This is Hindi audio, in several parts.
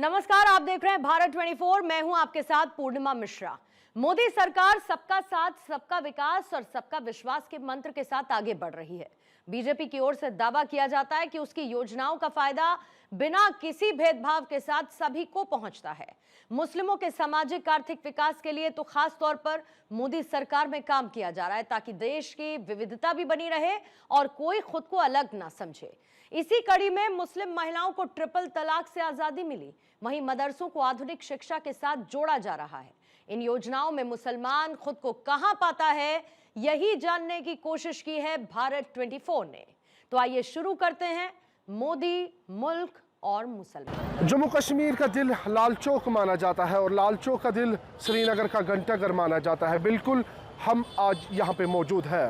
नमस्कार, आप देख रहे हैं भारत 24। मैं हूं आपके साथ पूर्णिमा मिश्रा। मोदी सरकार सबका साथ, सबका विकास और सबका विश्वास के मंत्र के साथ आगे बढ़ रही है। बीजेपी की ओर से दावा किया जाता है कि उसकी योजनाओं का फायदा बिना किसी भेदभाव के साथ सभी को पहुंचता है। मुस्लिमों के सामाजिक आर्थिक विकास के लिए तो खास तौर पर मोदी सरकार में काम किया जा रहा है ताकि देश की विविधता भी बनी रहे और कोई खुद को अलग ना समझे। इसी कड़ी में मुस्लिम महिलाओं को ट्रिपल तलाक से आजादी मिली। वहीं मदरसों को आधुनिक शिक्षा के साथ जोड़ा जा रहा है। इन योजनाओं में मुसलमान खुद को कहां पाता है, यही जानने की कोशिश की है भारत 24 ने। तो आइए शुरू करते हैं मोदी, मुल्क और मुसलमान। जम्मू कश्मीर का दिल लाल चौक माना जाता है और लाल चौक का दिल श्रीनगर का घंटाघर माना जाता है। बिल्कुल हम आज यहाँ पे मौजूद है।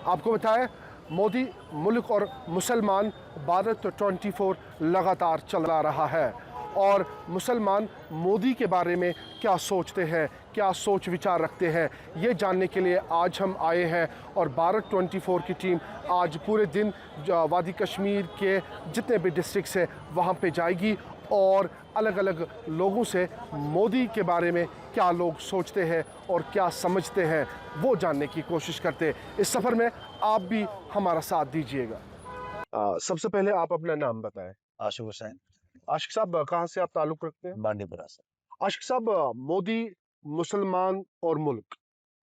आपको बताएं, मोदी, मुल्क और मुसलमान भारत 24 लगातार चला रहा है और मुसलमान मोदी के बारे में क्या सोचते हैं, क्या सोच विचार रखते हैं, ये जानने के लिए आज हम आए हैं। और भारत 24 की टीम आज पूरे दिन वादी कश्मीर के जितने भी डिस्ट्रिक्ट्स हैं वहाँ पे जाएगी और अलग अलग लोगों से मोदी के बारे में क्या लोग सोचते हैं और क्या समझते हैं वो जानने की कोशिश करते हैं। इस सफ़र में आप भी हमारा साथ दीजिएगा। सबसे पहले आप अपना नाम बताएं। आशिक हुसैन, आशिक साहब, कहाँ से आप ताल्लुक़ रखते हैं? बांडीपुरा से। आशिक साहब, मोदी, मुसलमान और मुल्क,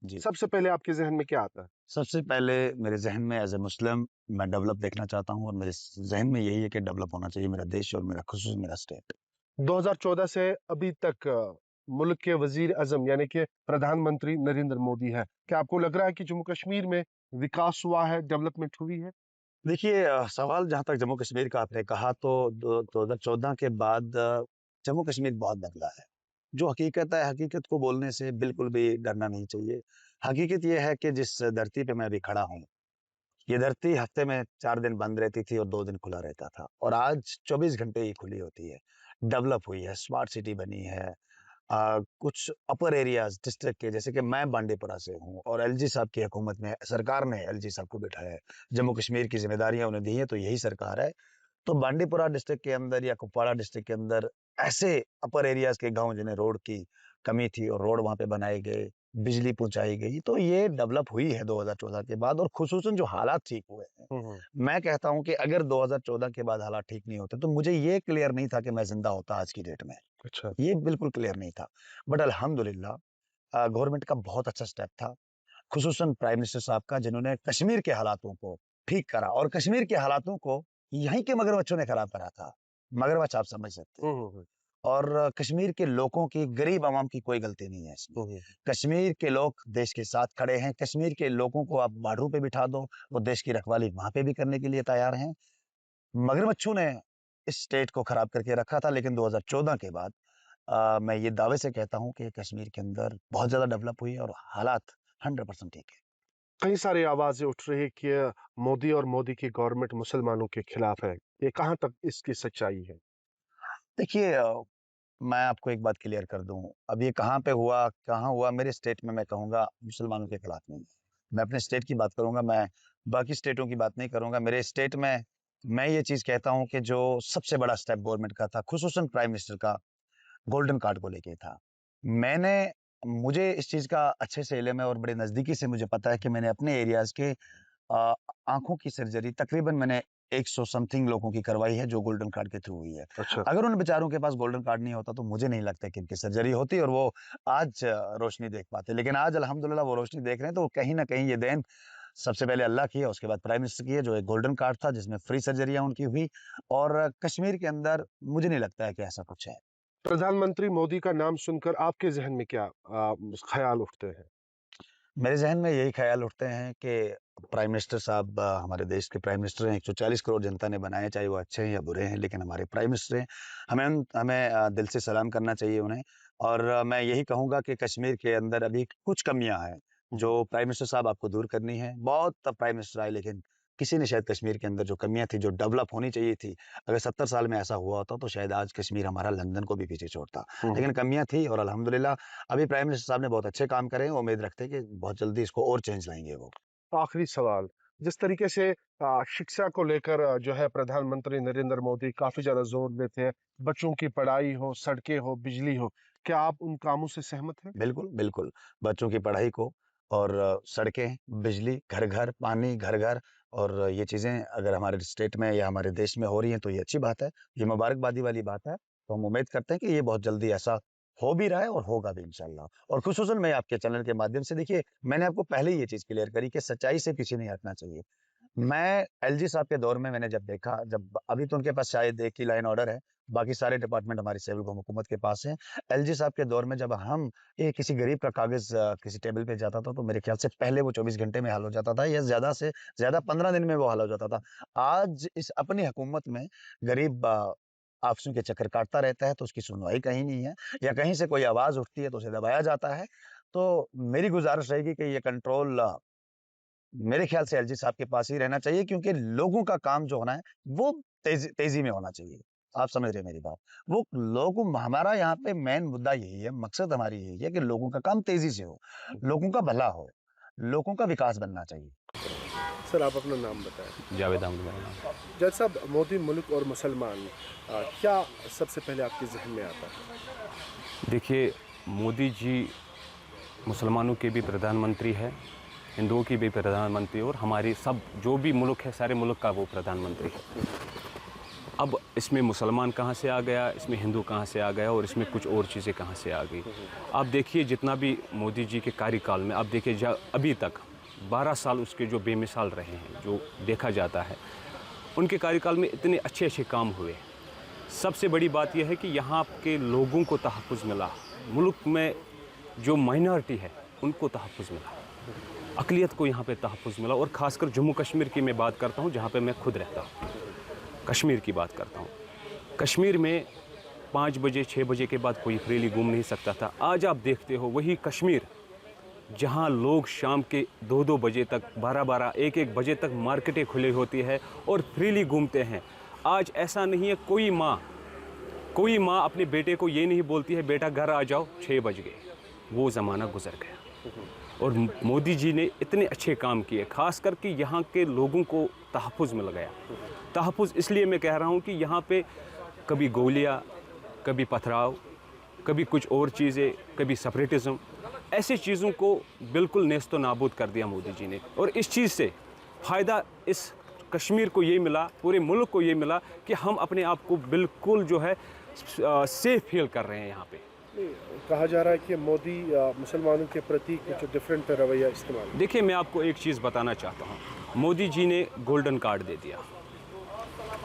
जी, सबसे पहले आपके जहन में क्या आता है? सबसे पहले मेरे जहन में एज ए मुस्लिम मैं डेवलप देखना चाहता हूँ और मेरे जहन में यही है कि डेवलप होना चाहिए मेरा देश और मेरा खुसूस मेरा स्टेट। 2014 से अभी तक मुल्क के वजीर आजम यानी कि प्रधानमंत्री नरेंद्र मोदी है। क्या आपको लग रहा है कि जम्मू कश्मीर में विकास हुआ है, डेवलपमेंट हुई है? देखिए, सवाल जहाँ तक जम्मू कश्मीर का आपने कहा तो 2014 के बाद जम्मू कश्मीर बहुत बदला है। जो हकीकत है, हकीकत को बोलने से बिल्कुल भी डरना नहीं चाहिए। हकीकत ये है कि जिस धरती पे मैं अभी खड़ा हूँ, ये धरती हफ्ते में 4 दिन बंद रहती थी और 2 दिन खुला रहता था और आज 24 घंटे ही खुली होती है। डेवलप हुई है, स्मार्ट सिटी बनी है। कुछ अपर एरियाज डिस्ट्रिक्ट के, जैसे कि मैं बांडीपुरा से हूँ और एलजी साहब की हुकूमत में सरकार ने एलजी साहब को बिठाया है, जम्मू कश्मीर की जिम्मेदारियां उन्हें दी हैं, तो यही सरकार है। तो बांडीपुरा डिस्ट्रिक्ट के अंदर या कुपवाड़ा डिस्ट्रिक्ट के अंदर ऐसे अपर एरियाज के गांव जिन्हें रोड की कमी थी और रोड वहां पे बनाए गए, बिजली पहुंचाई गई, तो ये डेवलप हुई है 2014 के बाद। और खुसूसन जो हालात ठीक हुए हैं, मैं कहता हूं कि अगर 2014 के बाद हालात ठीक नहीं होते तो मुझे ये क्लियर नहीं था कि मैं जिंदा होता आज की डेट में। अच्छा। ये बिल्कुल क्लियर नहीं था। बट अल्हम्दुलिल्लाह गवर्नमेंट का बहुत अच्छा स्टेप था, खुसूसन प्राइम मिनिस्टर साहब का, जिन्होंने कश्मीर के हालातों को ठीक करा और कश्मीर के हालातों को यहीं के मगरमच्छों ने खराब करा था। मगरमच्छ आप समझ सकते हैं। और कश्मीर के लोगों की, गरीब आवाम की कोई गलती नहीं है इसमें। कश्मीर के लोग देश के साथ खड़े हैं। कश्मीर के लोगों को आप बॉर्डरों पे बिठा दो, वो देश की रखवाली वहां पे भी करने के लिए तैयार हैं। मगरमच्छों ने इस स्टेट को खराब करके रखा था, लेकिन 2014 के बाद मैं ये दावे से कहता हूँ कि कश्मीर के अंदर बहुत ज्यादा डेवलप हुई है और हालात 100% ठीक है। कई सारी आवाजें उठ रही है कि मोदी और मोदी की गवर्नमेंट मुसलमानों के खिलाफ है। ये कहाँ तक इसकी सच्चाई है? देखिए, मैं आपको एक बात क्लियर कर दूं, अब ये कहाँ हुआ मेरे स्टेट में, मैं कहूँगा मुसलमानों के खिलाफ नहीं है। मैं अपने स्टेट की बात करूंगा, मैं बाकी स्टेटों की बात नहीं करूंगा। मेरे स्टेट में मैं ये चीज कहता हूं कि जो सबसे बड़ा स्टेप गवर्नमेंट का था, खुसूसन प्राइम मिनिस्टर का, गोल्डन कार्ड को लेके था। मैंने मुझे इस चीज का अच्छे से इल्म है और बड़े नजदीकी से मुझे पता है कि मैंने अपने एरियाज के अ, आंखों की सर्जरी तकरीबन मैंने 100 समथिंग लोगों की करवाई है जो गोल्डन कार्ड के थ्रू हुई है। अच्छा। अगर उन बेचारों के पास गोल्डन कार्ड नहीं होता तो मुझे नहीं लगता कि इनकी सर्जरी होती और वो आज रोशनी देख पाते। लेकिन आज अल्हम्दुलिल्लाह वो रोशनी देख रहे हैं, तो कहीं ना कहीं ये देन सबसे पहले अल्लाह की है, उसके बाद प्राइम मिनिस्टर की है, जो एक गोल्डन कार्ड था जिसमें फ्री सर्जरियां उनकी हुई। और कश्मीर के अंदर मुझे नहीं लगता है कि ऐसा कुछ है। प्रधानमंत्री मोदी का नाम सुनकर आपके जहन में क्या ख्याल उठते हैं? मेरे जहन में यही ख्याल उठते हैं कि प्राइम मिनिस्टर साहब हमारे देश के प्राइम मिनिस्टर हैं। 140 करोड़ जनता ने बनाए, चाहे वो अच्छे हैं या बुरे हैं, लेकिन हमारे प्राइम मिनिस्टर हैं। हमें दिल से सलाम करना चाहिए उन्हें। और मैं यही कहूंगा कि कश्मीर के अंदर अभी कुछ कमियां हैं जो प्राइम मिनिस्टर साहब आपको दूर करनी है। बहुत प्राइम मिनिस्टर आए, लेकिन किसी ने शायद कश्मीर के अंदर जो कमियां थी, जो डेवलप होनी चाहिए थी, अगर 70 साल में ऐसा हुआ होता तो शायद आज कश्मीर हमारा लंदन को भी पीछे छोड़ता। लेकिन कमियां थी और अल्हम्दुलिल्लाह अभी प्राइम मिनिस्टर साहब ने बहुत अच्छे काम करे हैं। उम्मीद रखते हैं कि बहुत जल्दी इसको और चेंज लाएंगे वो। आखिरी सवाल, जिस तरीके से शिक्षा को लेकर जो है प्रधानमंत्री नरेंद्र मोदी काफी ज्यादा जोर देते हैं, बच्चों की पढ़ाई हो, सड़कें हो, बिजली हो, क्या आप उन कामों से सहमत हैं? बिल्कुल, बिल्कुल। बच्चों की पढ़ाई को और सड़कें, बिजली, घर-घर, पानी, घर-घर और ये चीज़ें अगर हमारे स्टेट में या हमारे देश में हो रही हैं तो ये अच्छी बात है। ये मुबारकबादी वाली बात है। तो हम उम्मीद करते हैं कि ये बहुत जल्दी ऐसा हो भी रहा है और होगा भी इंशाअल्लाह। और खुसूसन मैं आपके चैनल के माध्यम से देखिए, मैंने आपको पहले ही ये चीज़ क्लियर करी कि सच्चाई से पीछे नहीं हटना चाहिए। मैं एलजी साहब के दौर में मैंने जब देखा, जब अभी तो उनके पास शायद एक ही लाइन ऑर्डर है, बाकी सारे डिपार्टमेंट हमारी सिविल हुकूमत के पास हैं। एलजी साहब के दौर में जब हम किसी गरीब का कागज़ किसी टेबल पे जाता था, तो मेरे ख्याल से पहले वो 24 घंटे में हल हो जाता था या ज़्यादा से ज़्यादा 15 दिन में वो हल हो जाता था। आज इस अपनी हुकूमत में गरीब आपसों के चक्कर काटता रहता है, तो उसकी सुनवाई कहीं नहीं है या कहीं से कोई आवाज़ उठती है, तो उसे दबाया जाता है। तो मेरी गुज़ारिश रहेगी कि ये कंट्रोल मेरे ख्याल से एलजी साहब के पास ही रहना चाहिए क्योंकि लोगों का काम जो होना है वो तेजी में होना चाहिए। आप समझ रहे हैं मेरी बात? वो लोगों हमारा यहाँ पे मेन मुद्दा यही है, मकसद हमारी यही है कि लोगों का काम तेजी से हो, लोगों का भला हो, लोगों का विकास बनना चाहिए। सर, आप अपना नाम बताएं। जावेद अहमद मेरा नाम। जज साहब, मोदी मुल्क और मुसलमान, क्या सबसे पहले आपके जहन में आता है? देखिए, मोदी जी मुसलमानों के भी प्रधानमंत्री है, हिंदुओं की भी प्रधानमंत्री और हमारे सब जो भी मुल्क है सारे मुल्क का वो प्रधानमंत्री है। अब इसमें मुसलमान कहाँ से आ गया, इसमें हिंदू कहाँ से आ गया और इसमें कुछ और चीज़ें कहाँ से आ गई। आप देखिए जितना भी मोदी जी के कार्यकाल में आप देखिए अभी तक 12 साल उसके जो बेमिसाल रहे हैं, जो देखा जाता है उनके कार्यकाल में इतने अच्छे अच्छे काम हुए। सबसे बड़ी बात यह है कि यहाँ के लोगों को तहफ़्फ़ुज़ मिला, मुल्क में जो माइनॉरिटी है उनको तहफ़्फ़ुज़ मिला, अक़लियत को यहाँ पे तहफ़्फ़ुज़ मिला। और ख़ासकर जम्मू कश्मीर की मैं बात करता हूँ जहाँ पे मैं खुद रहता हूँ, कश्मीर की बात करता हूँ। कश्मीर में 5 बजे 6 बजे के बाद कोई फ्रीली घूम नहीं सकता था। आज आप देखते हो वही कश्मीर जहाँ लोग शाम के 2-2 बजे तक, 12-12, 1-1 बजे तक मार्केटें खुली होती है और फ्रीली घूमते हैं। आज ऐसा नहीं है, कोई माँ अपने बेटे को ये नहीं बोलती है बेटा घर आ जाओ 6 बज गए, वो ज़माना गुजर गया। और मोदी जी ने इतने अच्छे काम किए, ख़ास करके यहाँ के लोगों को तहफ़्फ़ुज़ मिल गया। तहफ़्फ़ुज़ इसलिए मैं कह रहा हूँ कि यहाँ पे कभी गोलियाँ, कभी पथराव, कभी कुछ और चीज़ें, कभी सेपरेटिज़म, ऐसी चीज़ों को बिल्कुल नेस्तो नाबूद कर दिया मोदी जी ने। और इस चीज़ से फ़ायदा इस कश्मीर को ये मिला, पूरे मुल्क को ये मिला कि हम अपने आप को बिल्कुल जो है सेफ़ फील कर रहे हैं यहाँ पे। कहा जा रहा है कि मोदी मुसलमानों के प्रति कुछ डिफरेंट रवैया इस्तेमाल। देखिए, मैं आपको एक चीज़ बताना चाहता हूँ, मोदी जी ने गोल्डन कार्ड दे दिया।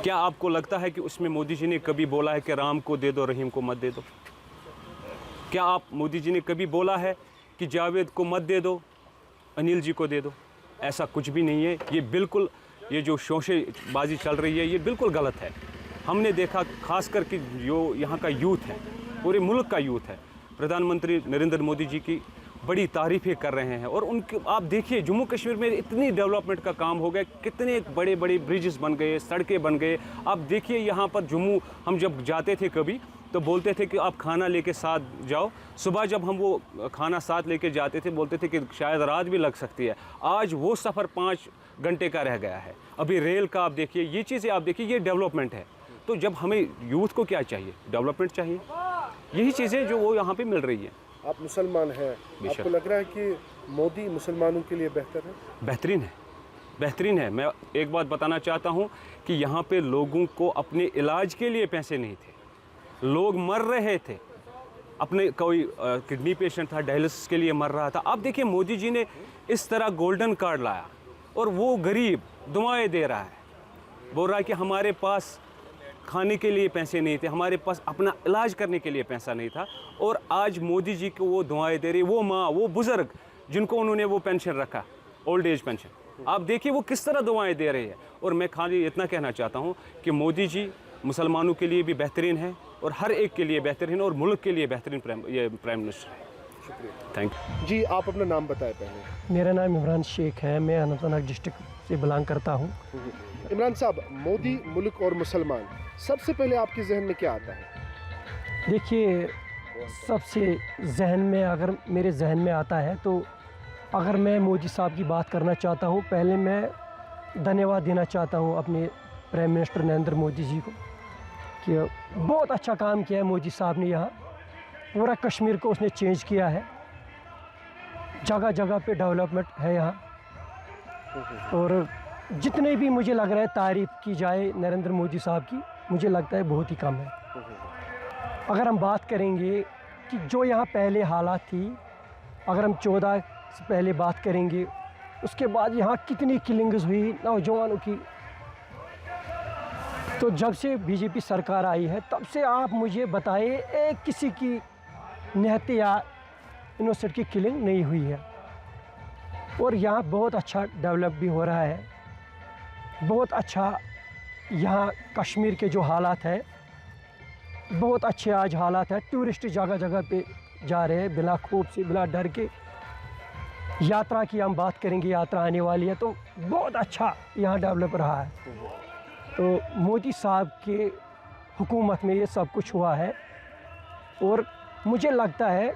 क्या आपको लगता है कि उसमें मोदी जी ने कभी बोला है कि राम को दे दो, रहीम को मत दे दो? क्या आप मोदी जी ने कभी बोला है कि जावेद को मत दे दो, अनिल जी को दे दो? ऐसा कुछ भी नहीं है। ये बिल्कुल, ये जो शोशेबाजी चल रही है ये बिल्कुल गलत है। हमने देखा ख़ास करके जो यहाँ का यूथ है, पूरे मुल्क का यूथ है, प्रधानमंत्री नरेंद्र मोदी जी की बड़ी तारीफ़ें कर रहे हैं। और उनके आप देखिए जम्मू कश्मीर में इतनी डेवलपमेंट का काम हो गया, कितने बड़े बड़े ब्रिजेस बन गए, सड़कें बन गए। आप देखिए यहाँ पर जम्मू हम जब जाते थे कभी तो बोलते थे कि आप खाना लेके साथ जाओ। सुबह जब हम वो खाना साथ लेके जाते थे बोलते थे कि शायद रात भी लग सकती है। आज वो सफ़र 5 घंटे का रह गया है। अभी रेल का आप देखिए, ये चीज़ें आप देखिए, ये डेवलपमेंट है। तो जब हमें यूथ को क्या चाहिए? डेवलपमेंट चाहिए। यही चीज़ें जो वो यहाँ पे मिल रही है। आप मुसलमान हैं, आपको लग रहा है कि मोदी मुसलमानों के लिए बेहतर है? बेहतरीन है, बेहतरीन है। मैं एक बात बताना चाहता हूँ कि यहाँ पे लोगों को अपने इलाज के लिए पैसे नहीं थे, लोग मर रहे थे। अपने कोई किडनी पेशेंट था, डायलिसिस के लिए मर रहा था। आप देखिए मोदी जी ने इस तरह गोल्डन कार्ड लाया और वो गरीब दुआएं दे रहा है, बोल रहा है कि हमारे पास खाने के लिए पैसे नहीं थे, हमारे पास अपना इलाज करने के लिए पैसा नहीं था। और आज मोदी जी को वो दुआएं दे रही, वो माँ, वो बुज़ुर्ग जिनको उन्होंने वो पेंशन रखा, ओल्ड एज पेंशन, आप देखिए वो किस तरह दुआएं दे रहे हैं। और मैं खाली इतना कहना चाहता हूँ कि मोदी जी मुसलमानों के लिए भी बेहतरीन है और हर एक के लिए बेहतरीन और मुल्क के लिए बेहतरीन प्राइम मिनिस्टर है। शुक्रिया। थैंक यू जी, आप अपना नाम बताएं पहले। मेरा नाम इमरान शेख है, मैं अनंतनाग डिस्ट्रिक्ट से बिलोंग करता हूँ। इमरान साहब, मोदी मुल्क और मुसलमान, सबसे पहले आपके जहन में क्या आता है? देखिए, सबसे जहन में अगर मेरे जहन में आता है तो अगर मैं मोदी साहब की बात करना चाहता हूँ, पहले मैं धन्यवाद देना चाहता हूँ अपने प्राइम मिनिस्टर नरेंद्र मोदी जी को कि बहुत अच्छा काम किया है मोदी साहब ने। यहाँ पूरा कश्मीर को उसने चेंज किया है, जगह जगह पे डेवलपमेंट है यहाँ। और जितने भी मुझे लग रहा है तारीफ़ की जाए नरेंद्र मोदी साहब की, मुझे लगता है बहुत ही कम है। अगर हम बात करेंगे कि जो यहाँ पहले हालात थी, अगर हम 14 से पहले बात करेंगे, उसके बाद यहाँ कितनी किलिंग्स हुई नौजवानों की। तो जब से बीजेपी सरकार आई है तब से आप मुझे बताइए एक किसी की निहत्ते या इनोसेंट की किलिंग नहीं हुई है। और यहाँ बहुत अच्छा डेवलप भी हो रहा है, बहुत अच्छा। यहाँ कश्मीर के जो हालात है बहुत अच्छे आज हालात है। टूरिस्ट जगह जगह पे जा रहे हैं बिना खौफ से, बिना डर के। यात्रा की हम बात करेंगे, यात्रा आने वाली है तो बहुत अच्छा यहाँ डेवलप रहा है। तो मोदी साहब के हुकूमत में ये सब कुछ हुआ है और मुझे लगता है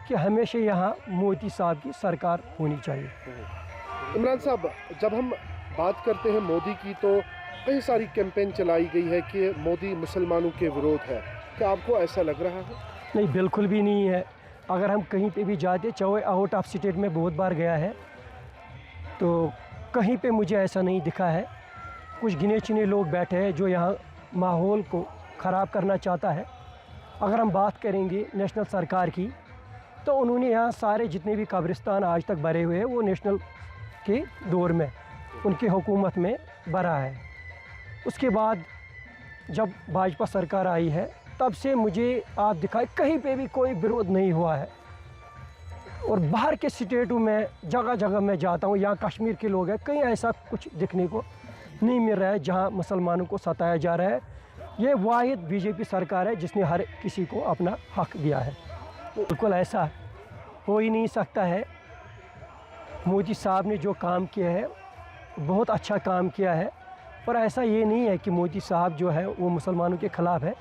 कि हमेशा यहाँ मोदी साहब की सरकार होनी चाहिए। इमरान साहब, जब हम बात करते हैं मोदी की तो कई सारी कैंपेन चलाई गई है कि मोदी मुसलमानों के विरोध है। क्या आपको ऐसा लग रहा है? नहीं, बिल्कुल भी नहीं है। अगर हम कहीं पे भी जाते, चाहे आउट ऑफ स्टेट में बहुत बार गया है, तो कहीं पे मुझे ऐसा नहीं दिखा है। कुछ गिने चुने लोग बैठे हैं जो यहाँ माहौल को ख़राब करना चाहता है। अगर हम बात करेंगे नेशनल सरकार की, तो उन्होंने यहाँ सारे जितने भी कब्रिस्तान आज तक भरे हुए हैं वो नेशनल के दौर में उनकी हुकूमत में भरा है। उसके बाद जब भाजपा सरकार आई है तब से मुझे आप दिखाए कहीं पे भी कोई विरोध नहीं हुआ है। और बाहर के स्टेटों में जगह जगह मैं जाता हूँ, यहाँ कश्मीर के लोग हैं, कहीं ऐसा कुछ दिखने को नहीं मिल रहा है जहाँ मुसलमानों को सताया जा रहा है। ये वाहिद बीजेपी सरकार है जिसने हर किसी को अपना हक दिया है। बिल्कुल ऐसा हो ही नहीं सकता है। मोदी साहब ने जो काम किया है बहुत अच्छा काम किया है, पर ऐसा ये नहीं है कि मोदी साहब जो है वो मुसलमानों के ख़िलाफ़ है,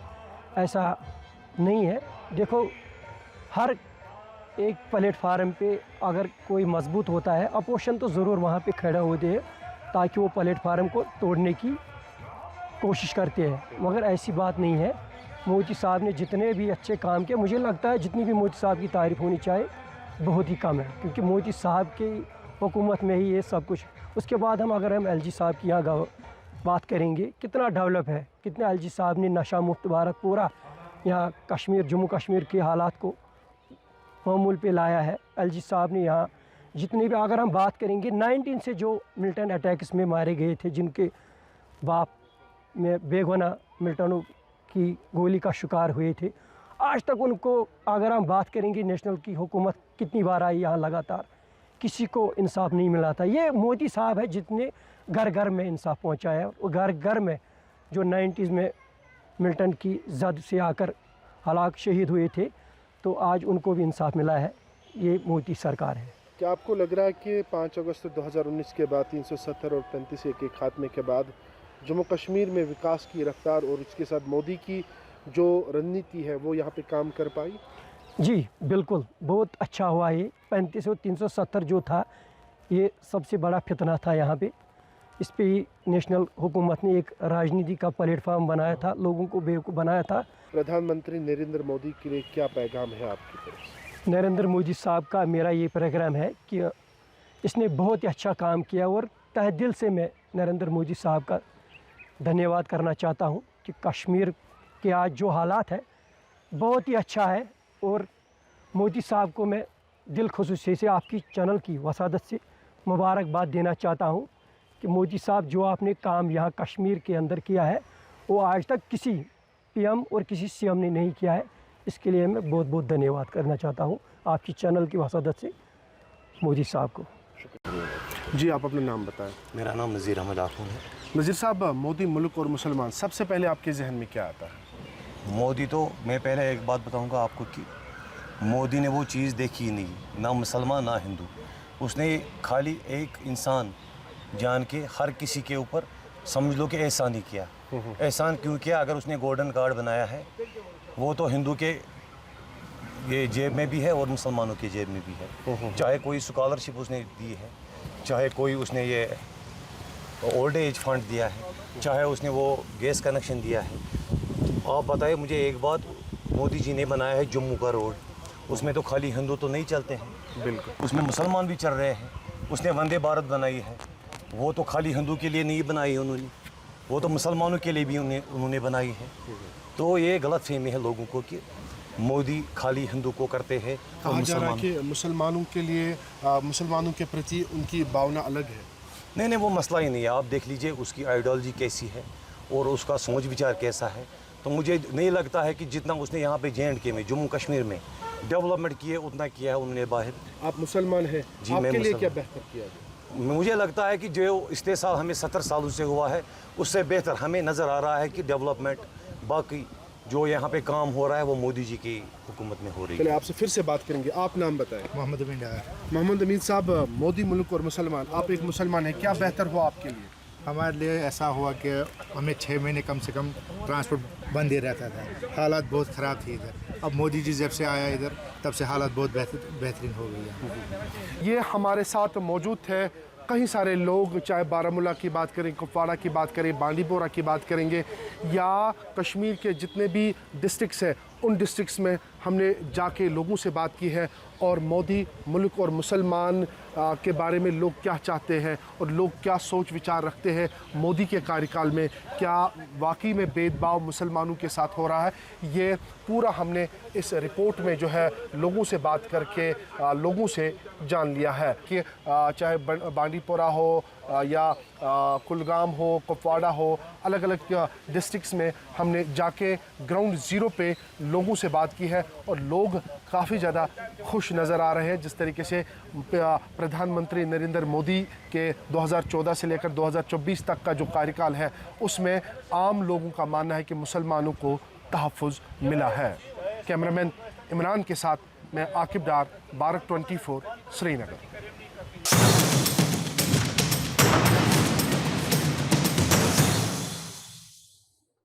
ऐसा नहीं है। देखो, हर एक प्लेटफार्म पे अगर कोई मजबूत होता है, अपोजिशन तो ज़रूर वहाँ पे खड़ा होते हैं ताकि वो प्लेटफार्म को तोड़ने की कोशिश करते हैं, मगर ऐसी बात नहीं है। मोदी साहब ने जितने भी अच्छे काम किए, मुझे लगता है जितनी भी मोदी साहब की तारीफ़ होनी चाहिए बहुत ही कम है, क्योंकि मोदी साहब की हुकूमत में ही ये सब कुछ। उसके बाद अगर हम एलजी साहब की यहाँ बात करेंगे, कितना डेवलप है, कितना एलजी साहब ने नशा मुक्त भारत पूरा यहाँ कश्मीर, जम्मू कश्मीर के हालात को मामूल पे लाया है। एलजी साहब ने यहाँ जितनी भी, अगर हम बात करेंगे 19 से जो मिलिटेंट अटैक्स में मारे गए थे, जिनके बाप में बेगुनाह मिलिटेंटों की गोली का शिकार हुए थे, आज तक उनको, अगर हम बात करेंगे नेशनल की हुकूमत कितनी बार आई यहाँ, लगातार किसी को इंसाफ नहीं मिला था। ये मोदी साहब है जितने घर घर में इंसाफ पहुँचाया। और घर घर में जो 90s में मिलिटेंट की जद से आकर हलाक शहीद हुए थे, तो आज उनको भी इंसाफ मिला है। ये मोदी सरकार है। क्या आपको लग रहा है कि 5 अगस्त 2019 के बाद 370 और 35A के खात्मे के बाद जम्मू कश्मीर में विकास की रफ्तार और उसके साथ मोदी की जो रणनीति है वो यहाँ पे काम कर पाई? जी बिल्कुल, बहुत अच्छा हुआ। ये 35 और 370 जो था, ये सबसे बड़ा फितना था यहाँ पे। इस पे ही नेशनल हुकूमत ने एक राजनीति का प्लेटफार्म बनाया था, लोगों को बेवकूफ़ बनाया था। प्रधानमंत्री नरेंद्र मोदी के लिए क्या पैगाम है आपकी तरफ से? नरेंद्र मोदी साहब का मेरा ये प्रोग्राम है कि इसने बहुत ही अच्छा काम किया और तहे दिल से मैं नरेंद्र मोदी साहब का धन्यवाद करना चाहता हूँ कि कश्मीर के आज जो हालात है बहुत ही अच्छा है। और मोदी साहब को मैं दिल खुसूसी से आपकी चैनल की वसादत से मुबारकबाद देना चाहता हूँ कि मोदी साहब जो आपने काम यहाँ कश्मीर के अंदर किया है वो आज तक किसी पीएम और किसी सीएम ने नहीं किया है। इसके लिए मैं बहुत बहुत धन्यवाद करना चाहता हूँ आपकी चैनल की वसादत से मोदी साहब को। जी, आप अपना नाम बताएं। मेरा नाम नज़ीर अहमद आखून है। नज़ीर साहब, मोदी, मुल्क और मुसलमान, सबसे पहले आपके जहन में क्या आता है? मोदी तो, मैं पहले एक बात बताऊंगा आपको कि मोदी ने वो चीज़ देखी ही नहीं, ना मुसलमान ना हिंदू। उसने खाली एक इंसान जान के हर किसी के ऊपर समझ लो कि एहसान ही किया। एहसान क्यों किया? अगर उसने गोल्डन कार्ड बनाया है वो तो हिंदू के ये जेब में भी है और मुसलमानों की जेब में भी है। चाहे कोई स्कॉलरशिप उसने दी है, चाहे कोई उसने ये ओल्ड एज फंड दिया है, चाहे उसने वो गैस कनेक्शन दिया है। आप बताइए मुझे एक बात, मोदी जी ने बनाया है जम्मू का रोड, उसमें तो खाली हिंदू तो नहीं चलते हैं, बिल्कुल उसमें मुसलमान भी चल रहे हैं। उसने वंदे भारत बनाई है, वो तो खाली हिंदू के लिए नहीं बनाई उन्होंने, वो तो मुसलमानों के लिए भी उन्होंने बनाई है। तो ये गलत फहमी है लोगों को कि मोदी खाली हिंदू को करते हैं और कहा जा रहा है मुसलमान। कि मुसलमानों के लिए मुसलमानों के प्रति उनकी भावना अलग है। नहीं, वो मसला ही नहीं है। आप देख लीजिए उसकी आइडियोलॉजी कैसी है और उसका सोच विचार कैसा है। तो मुझे नहीं लगता है कि जितना उसने यहाँ पे J&K में, जम्मू कश्मीर में डेवलपमेंट किए उतना किया है उन्होंने बाहर। आप मुसलमान हैं, जी, मैं आपके लिए क्या मुसलमान। बेहतर किया है? मुझे लगता है कि जो इतने साल हमें 70 सालों से हुआ है उससे बेहतर हमें नज़र आ रहा है कि डेवलपमेंट बाकी जो यहाँ पे काम हो रहा है वो मोदी जी की हुकूमत में हो रही चलिए है। आपसे फिर से बात करेंगे। आप नाम बताएं। मोहम्मद अमीन डार। मोहम्मद अमीन साहब, मोदी मुल्क और मुसलमान, आप एक मुसलमान हैं, क्या बेहतर हुआ आपके लिए? हमारे लिए ऐसा हुआ कि हमें 6 महीने कम से कम ट्रांसपोर्ट बंद ही रहता था, हालात बहुत ख़राब थी इधर। अब मोदी जी जब से आया इधर तब से हालात बहुत बेहतरीन हो गई है। ये हमारे साथ मौजूद थे कई सारे लोग, चाहे बारामूला की बात करें, कुपवाड़ा की बात करें, बांदीपोरा की बात करेंगे या कश्मीर के जितने भी डिस्ट्रिक्ट्स हैं उन डिस्ट्रिक्ट्स में हमने जाके लोगों से बात की है और मोदी मुल्क और मुसलमान के बारे में लोग क्या चाहते हैं और लोग क्या सोच विचार रखते हैं मोदी के कार्यकाल में, क्या वाकई में भेदभाव मुसलमानों के साथ हो रहा है, ये पूरा हमने इस रिपोर्ट में जो है लोगों से बात करके लोगों से जान लिया है कि चाहे बांदीपोरा हो या कुलगाम हो, कुपवाड़ा हो, अलग अलग डिस्ट्रिक्ट्स में हमने जाके ग्राउंड ज़ीरो पे लोगों से बात की है और लोग काफ़ी ज़्यादा खुश नज़र आ रहे हैं। जिस तरीके से प्रधानमंत्री नरेंद्र मोदी के 2014 से लेकर 2024 तक का जो कार्यकाल है उसमें आम लोगों का मानना है कि मुसलमानों को तहफ़्फ़ुज़ मिला है। कैमरामैन इमरान के साथ मैं आकिब डार, भारत 24 श्रीनगर।